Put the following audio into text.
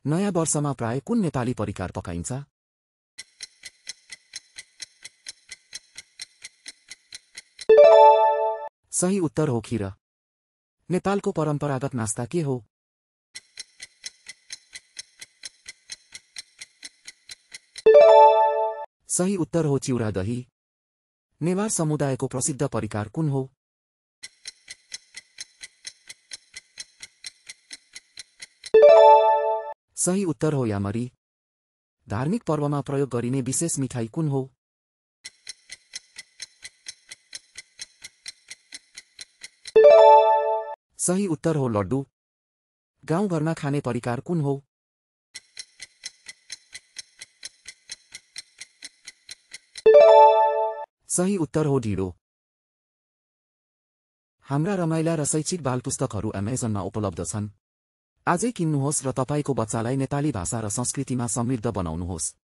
नयाँ वर्षमा प्राय कुन नेपाली परिकार पकाइन्छ? सही उत्तर हो खीर। नेपालको परम्परागत नास्ता के हो? सही उत्तर हो चिउरा दही। नेवार समुदायको प्रसिद्ध परिकार कुन हो? सही उत्तर हो यामरी। धार्मिक पर्वमा प्रयोग गरिने विशेष मिठाई कुन हो? सही उत्तर हो लड्डू। गाउँघरमा खाने परिकार कुन हो? सही उत्तर हो ढिँडो। हाम्रा रमाइला र शैक्षिक बालपुस्तकहरू अमेजनमा उपलब्ध छन्। आजै किन्नुहोस् र तपाईको बच्चालाई नेपाली भाषा र संस्कृतिमा समृद्ध बनाउनुहोस्।